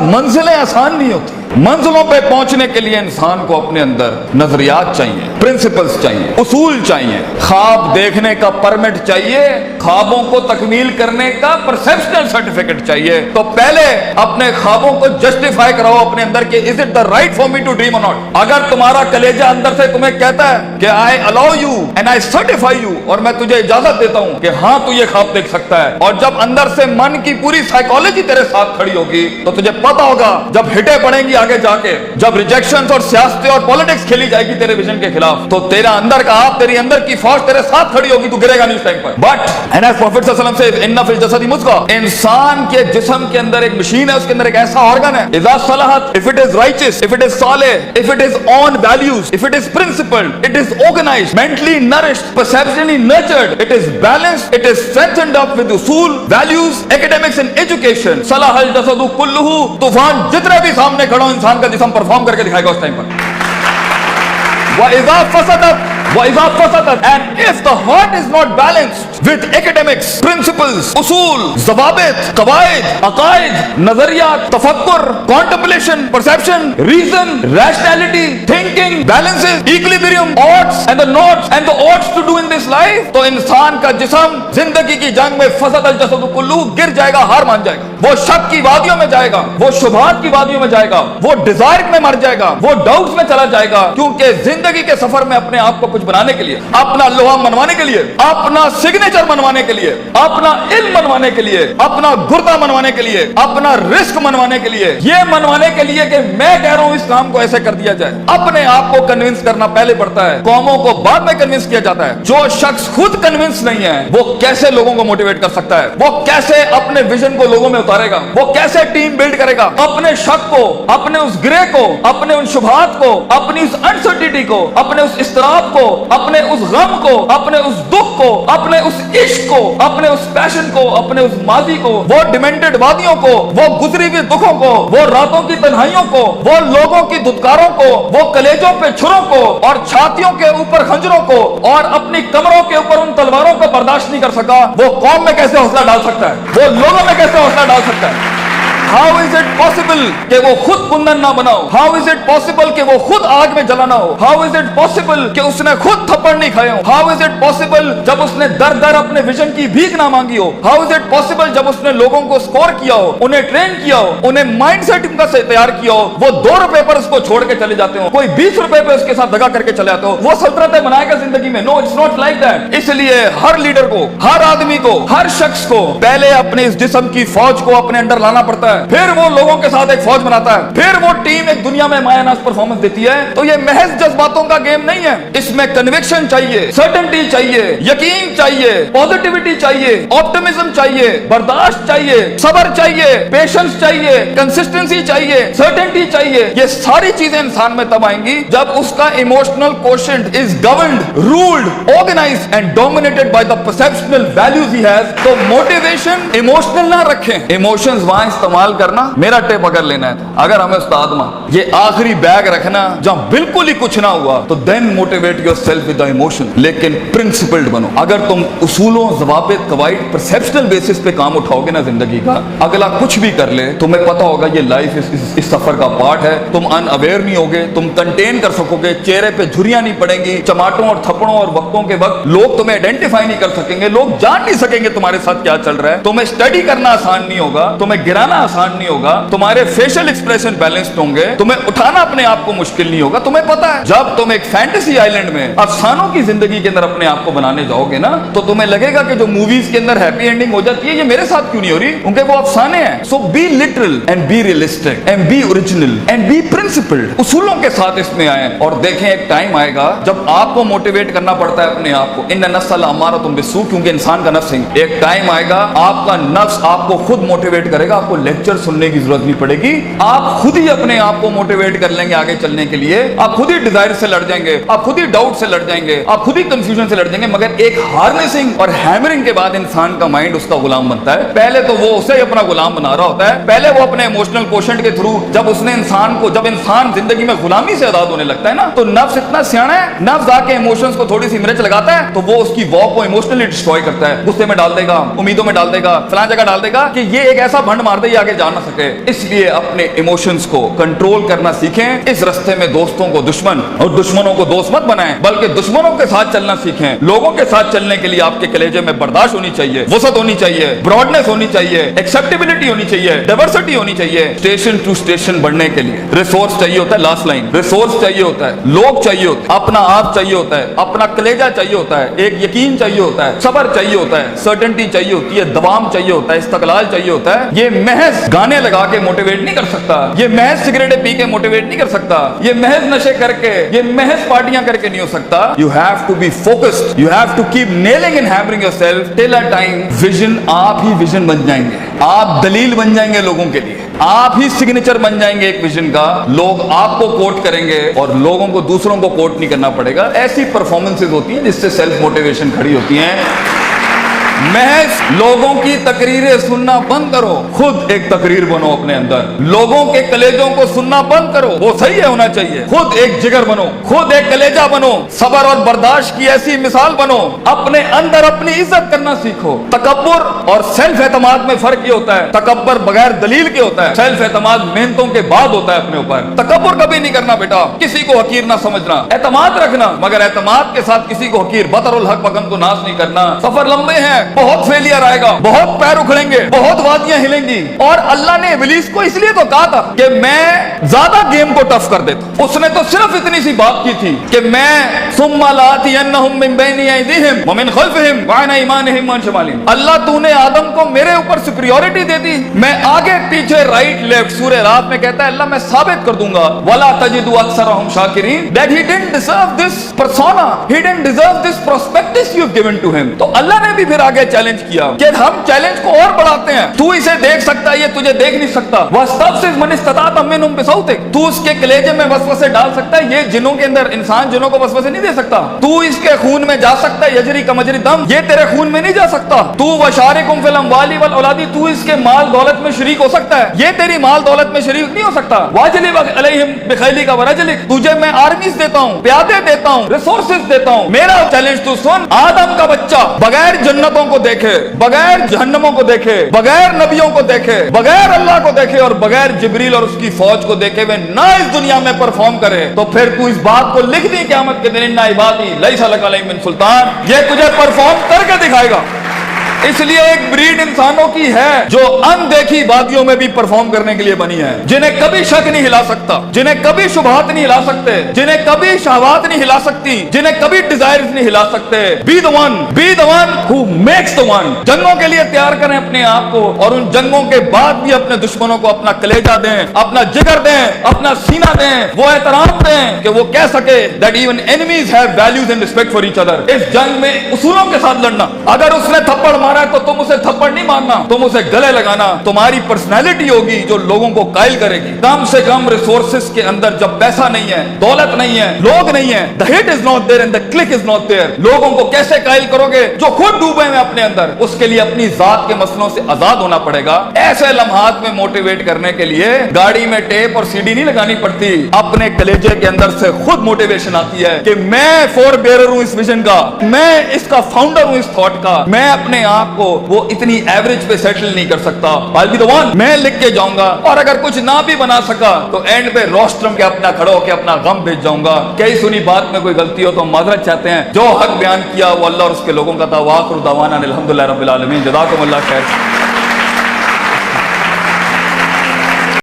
मंजिलें आसान नहीं होती। मंजिलों पे पहुंचने के लिए इंसान को अपने अंदर नजरियात चाहिए, प्रिंसिपल्स चाहिए, उसूल चाहिए, ख्वाब देखने का परमिट चाहिए, ख्वाबों को तकमील करने का परसेप्शनल सर्टिफिकेट चाहिए। तो पहले अपने ख्वाबों को जस्टिफाई कराओ अपने अंदर कि is it the right for me to dream और नॉट। अगर तुम्हारा कलेजा अंदर से तुम्हें कहता है कि I allow you and I certify you, और मैं तुझे इजाजत देता हूं कि हाँ तू ये ख्वाब देख सकता है, और जब अंदर से मन की पूरी साइकोलॉजी तेरे साथ खड़ी होगी तो तुझे पता होगा जब हिटे पड़ेंगी आगे जाके, जब रिजेक्शंस और सियासत और पॉलिटिक्स खेली जाएगी तेरे विजन के खिलाफ, तो तेरा अंदर का आप, तेरी अंदर की फौज तेरे साथ खड़ी होगी, तू गिरेगा नहीं उस टाइम पर। बट एंड एज प्रॉफिट सल्लल्लाहु अलैहि वसल्लम से इन्ना फिल जसदी मुज़गा, इंसान के जिस्म के अंदर एक मशीन है, उसके अंदर एक ऐसा ऑर्गन है, इज़ा सलहत, if it is righteous, if it is सालिह, if it is on values, if it is principled, it is organized, mentally nourished, perceptionally nurtured, it is balanced, it is strengthened up with उसूल, values, academics and education, सलहल जसदु कुल्लुहु, तूफान जितने भी सामने खड़ा हो इंसान का जिस्म परफॉर्म करके दिखाएगा उस टाइम पर। وَإِذَا فَسَدَتْ, and if the heart is not balanced with academics, principles, usul, ज़वाबित, क़वाइद, अक़ाइद, नज़रियात, तफ़क्कुर, contemplation, perception, reason, rationality, thinking, balances, equilibrium, odds and the nots and the odds to do in this life, तो इंसान का जिस्म जिंदगी की जंग में फसदल जसदु कुल्लू गिर जाएगा, हार मान जाएगा, वो शक की वादियों में जाएगा, वो शुबहात की वादियों में जाएगा, वो डिजायर में मर जाएगा, वो डाउट्स में चला जाएगा, क्योंकि जिंदगी के सफर में अपने आप को कुछ बनाने के लिए, अपना लोहा मनवाने के लिए, अपना सिग्नेचर मनवाने के लिए, अपना इल्म मनवाने के लिए, अपना गुर्दा मनवाने के लिए, अपना रिस्क मनवाने के लिए, ये मनवाने के लिए कि मैं कह रहा हूं इस काम को ऐसे कर दिया जाए, अपने आप को कन्विंस करना पहले पड़ता है, कौमों को बाद में कन्विंस किया जाता है। जो शख्स खुद कन्विंस नहीं है वो कैसे लोगों को मोटिवेट कर सकता है, वो कैसे अपने विजन को लोगों में उतारेगा, वो कैसे टीम बिल्ड करेगा, अपने शक को, अपने उस ग्रे को, अपने उन शुबहात को, अपनी उस अनसर्टिनिटी को, अपने उस इस्तराब को, अपने उस गम को, अपने उस दुख को, अपने उस इश्क को, अपने उस पैशन को, अपने उस माजी को, वो डिमेंटेड वादियों को, वो गुजरी हुई दुखों को, वो रातों की तन्हाइयों को, वो लोगों की दुत्कारों को, वो कलेजों पे छुरों को और छातियों के ऊपर खंजरों को और अपनी कमरों के ऊपर उन तलवारों को बर्दाश्त नहीं कर सका, वो कौम में कैसे हौसला डाल सकता है, वो लोगों में कैसे हौसला डाल सकता है। How is it possible कि वो खुद कुंदन ना बनाओ? How is it possible कि वो खुद आग में जला ना हो? How is it possible कि उसने खुद थप्पड़ नहीं खाए हो? How is it possible जब उसने दर दर अपने विजन की भीख ना मांगी हो? How is it possible जब उसने लोगों को स्कोर किया हो, उन्हें ट्रेन किया हो, उन्हें माइंडसेट उनका से तैयार किया हो, वो 2 रुपए पर उसको छोड़ के चले जाते हो, कोई 20 रुपए पे उसके साथ दगा करके चले जाते हो, वो सल्तनतें बनाएगा जिंदगी में? No, it's not like that. इसलिए हर लीडर को, हर आदमी को, हर शख्स को पहले अपने इस जिस्म की फौज को अपने अंदर लाना पड़ता है, फिर वो लोगों के साथ एक फौज बनाता है, फिर वो टीम एक दुनिया में मायानाज परफॉर्मेंस देती है। तो ये महज जज्बातों का गेम नहीं है, इसमें कन्विक्शन चाहिए, सर्टेनिटी चाहिए, यकीन चाहिए, पॉजिटिविटी चाहिए, ऑप्टिमिज्म चाहिए, बर्दाश्त चाहिए, सब्र चाहिए, पेशेंस चाहिए, कंसिस्टेंसी चाहिए, सर्टेनिटी चाहिए। ये सारी चीजें इंसान में तब आएंगी जब उसका emotional quotient is governed, ruled, organised and dominated by the perceptual values he has. तो मोटिवेशन इमोशनल ना रखें, इमोशंस वहां इस्तेमाल करना, मेरा टेप अगर लेना है, अगर हमें उस्ताद मां ये आखिरी बैग रखना जहां बिल्कुल ही कुछ ना हुआ, तो then motivate yourself with the emotion, लेकिन प्रिंसिपल्ड बनो। अगर तुम उसूलों, ज़वाबित, क़वाइद, परसेप्शनल बेसिस पे काम उठाओगे ना जिंदगी का, अगला कुछ भी कर ले, तुम्हें पता होगा ये लाइफ इस सफर का पार्ट है, तुम अनअवेयर नहीं होगे, तुम कंटेन कर सकोगे, चेहरे पे झुर्रियां नहीं पड़ेंगी, चमाटों और थप्पड़ों और वक्तों के वक्त लोग तुम्हें आइडेंटिफाई नहीं कर सकेंगे, लोग जान नहीं सकेंगे तुम्हारे साथ क्या चल रहा है, तुम्हें स्टडी करना आसान नहीं होगा, तुम्हें गिराना आसान नहीं होगा, तुम्हारे फेशियल एक्सप्रेशन बैलेंस्ड होंगे, तुम्हें उठाना अपने आप को मुश्किल नहीं होगा। तुम्हें पता है जब तुम एक फैंटेसी आइलैंड में अफसानों की जिंदगी के अंदर अपने आप को बनाने जाओगे ना, तो तुम्हें लगेगा कि जो मूवीज के अंदर हैप्पी एंडिंग हो जाती है, ये मेरे साथ क्यों नहीं हो रही, क्योंकि वो अफसाने हैं। So be literal and be realistic and be original and be principled, उसूलों के साथ इसमें आए और देखें एक टाइम आएगा जब आपको मोटिवेट करना पड़ता है अपने आप को। इन्ना नफ्स लअम्मारा बिस्सू, क्योंकि इंसान का नफ्स है। एक टाइम आएगा आपका नफ्स आपको खुद मोटिवेट करेगा, आपको लेक्चर सुनने की जरूरत नहीं पड़ेगी, आप खुद ही अपने आप को मोटिवेट कर लेंगे आगे चलने के लिए, आप खुद ही डिजायर से लड़ जाएंगे, आप खुद ही डाउट से लड़ जाएंगे, आप खुद ही कंफ्यूजन से लड़ जाएंगे। मगर एक हार्नेसिंग और हैमरिंग के बाद इंसान का माइंड उसका गुलाम बनता है। पहले तो वो उसे अपना गुलाम बना रहा होता है, पहले वो अपने इमोशनल कोशेंट के थ्रू जब उसने इंसान को, जब इंसान जिंदगी में गुलामी से आजाद होने लगता है ना, तो नफ्स इतना सियाना है, नफ्स आके इमोशंस को थोड़ी सी मिर्च लगाता है तो वो उसकी वॉक को इमोशनली डिस्ट्रॉय करता है, गुस्से में डाल देगा, उम्मीदों में डाल देगा, फलां जगह डाल देगा कि ये एक ऐसा भंड मार दे ये आगे के जा ना सके, इसलिए अपने इमोशंस को कंट्रोल करना सीखें। इस रास्ते में दोस्तों को दुश्मन और दुश्मनों को दोस्त मत बनाएं, बल्कि दुश्मनों के साथ चलना सीखें। लोगों के साथ चलने के लिए आपके कलेजे में बर्दाश्त होनी चाहिए, वसत होनी चाहिए, ब्रॉडनेस होनी चाहिए, एक्सेप्टेबिलिटी होनी चाहिए, डाइवर्सिटी होनी चाहिए। स्टेशन टू स्टेशन बढ़ने के लिए रिसोर्स चाहिए होता है, लास्ट लाइन, रिसोर्स चाहिए होता है, लोग चाहिए होते हैं, अपना आप चाहिए होता है, अपना कलेजा चाहिए होता है, एक यकीन चाहिए होता है, सब्र चाहिए होता है, सर्टेनिटी चाहिए होती है, दवाम चाहिए होता है, इस्तकलाल चाहिए होता है। ये महज गाने लगा के मोटिवेट नहीं कर सकता, ये महज सिगरेटें पी के मोटिवेट नहीं कर सकता, ये महज नशे करके, ये महज पार्टियां करके नहीं हो सकता। You have to be focused, you have to keep nailing and hammering yourself till a time vision, आप ही विजन बन जाएंगे, आप दलील बन जाएंगे लोगों के लिए, आप ही सिग्नेचर बन जाएंगे एक विजन का। लोग आपको कोट करेंगे और लोगों को दूसरों को कोट नहीं करना पड़ेगा। ऐसी परफॉर्मेंसेज होती हैं जिससे सेल्फ मोटिवेशन खड़ी होती हैं। महज लोगों की तकरीरें सुनना बंद करो, खुद एक तकरीर बनो अपने अंदर। लोगों के कलेजों को सुनना बंद करो, वो सही है होना चाहिए, खुद एक जिगर बनो, खुद एक कलेजा बनो, सब्र और बर्दाश्त की ऐसी मिसाल बनो। अपने अंदर अपनी इज्जत करना सीखो। तकब्बुर और सेल्फ एतमाद में फर्क ये होता है, तकब्बुर बगैर दलील के होता है, सेल्फ एतमाद मेहनतों के बाद होता है अपने ऊपर। तकब्बुर कभी नहीं करना बेटा, किसी को हकीर ना समझना, एतमाद रखना, मगर एतमाद के साथ किसी को हकीर बतरुल हक बगन को नाश नहीं करना। सफर लंबे हैं, बहुत फेलियर आएगा, बहुत पैर उखड़ेंगे, बहुत वादियां हिलेंगी। और अल्लाह ने इब्लीस को इसलिए तो कहा था कि मैं ज्यादा गेम को टफ कर देता। उसने तो सिर्फ इतनी सी बात की थी कि मैं सुम्मा लातियन्नहुम मिन बैनि अयदीहिम व मिन खल्फिहिम व अन अयमानिहिम व अन शमालिहिम। अल्लाह तूने आदम को मेरे ऊपर सुपीरियरिटी दे दी, मैं आगे पीछे राइट लेफ्ट, सूरह रात में कहता है अल्लाह मैं साबित कर दूंगा, वला तजिदु अक्सरहुम शाकिरीन, that he didn't deserve this persona, he didn't deserve this prospectus you have given to him. तो अल्लाह ने भी फिर आगे चैलेंज किया कि हम चैलेंज को और बढ़ाते हैं, तू इसे देख सकता है, ये तुझे देख नहीं सकता। वस्तफ़िज़ मन इस्तताअत मिनहुम बिसौतिक, तू उसके कलेजे में वसवसे डाल सकता है, ये जिनों के अंदर इंसान जिनों को वसवसे नहीं दे सकता। तू इसके खून में जा सकता है, यजरी का मजरी दम, ये तेरे खून में नहीं जा सकता। तू वशारिकुम फिल अमवाली वल औलादी, तू इसके माल दौलत में शरीक हो सकता है, ये तेरी माल दौलत में शरीक नहीं हो सकता। वाजलिब अलैहिम बिखैलिक व रजलिक, तुझे मैं आर्मीज देता हूं, प्यादे देता हूं, रिसोर्सेज देता हूं। मेरा चैलेंज तू सुन, आदम का बच्चा बगैर जन्नतों को देखे, बगैर जहन्नमों को देखे, बगैर नबियों को देखे, बगैर अल्लाह को देखे और बगैर जिब्रील और उसकी फौज को देखे हुए ना इस दुनिया में परफॉर्म करे, तो फिर तू इस बात को लिख दी क़यामत के दिन, इन्ना इबादी लैसा लका अलैहिम मिन सुल्तान, ये तुझे परफॉर्म करके दिखाएगा। इसलिए एक ब्रीड इंसानों की है जो अनदेखी वादियों में भी परफॉर्म करने के लिए बनी है, जिन्हें कभी शक नहीं हिला सकता, जिन्हें कभी शुबहात नहीं हिला सकते, जिन्हें कभी शहवात नहीं हिला सकती, जिन्हें कभी डिजायर्स नहीं हिला सकते। Be the one who makes the one. जंगों के लिए तैयार करें अपने आप को, और उन जंगों के बाद भी अपने दुश्मनों को अपना कलेजा दें, अपना जिगर दें, अपना सीना दें, वो एहतराम दें कि वो कह सके that even enemies have values and respect for each other. इस जंग में उसूलों के साथ लड़ना, अगर उसने थप्पड़ मारा है तो तुम उसे थप्पड़ नहीं मारना, तुम उसे गले लगाना। तुम्हारी पर्सनैलिटी होगी जो लोगों को कायल करेगी। कम से कम रिसोर्सेज के अंदर जब पैसा नहीं है, दौलत नहीं है, लोग नहीं है, the hit is not there and the click is not there, लोगों को कैसे कायल करोगे जो खुद डूबे हैं अपने अंदर? उसके लिए अपनी जात के मसलों से आजाद होना पड़ेगा। ऐसे लम्हात में मोटिवेट करने के लिए गाड़ी में टेप और सीडी नहीं लगानी पड़ती, अपने कलेजे के अंदर से खुद मोटिवेशन आती है कि मैं फोर बेरर हूं इस विजन का, मैं इसका फाउंडर हूं इस थॉट का, मैं अपने आप को वो इतनी एवरेज पे सेटल नहीं कर सकता। I'll be the one, मैं लिख के जाऊंगा, और अगर कुछ ना भी बना सका तो एंड पे रोस्ट्रम के अपना खड़ो के अपना गम भेज जाऊंगा। कई सुनी बात में कोई गलती हो तो माजरत चाहते हैं, जो हक बयान किया वो अल्लाह और उसके लोगों का था। वाखिर दावाना अनिल हम्दुलिल्लाहि रब्बिल आलमीन। जज़ाकुमुल्लाह खैर।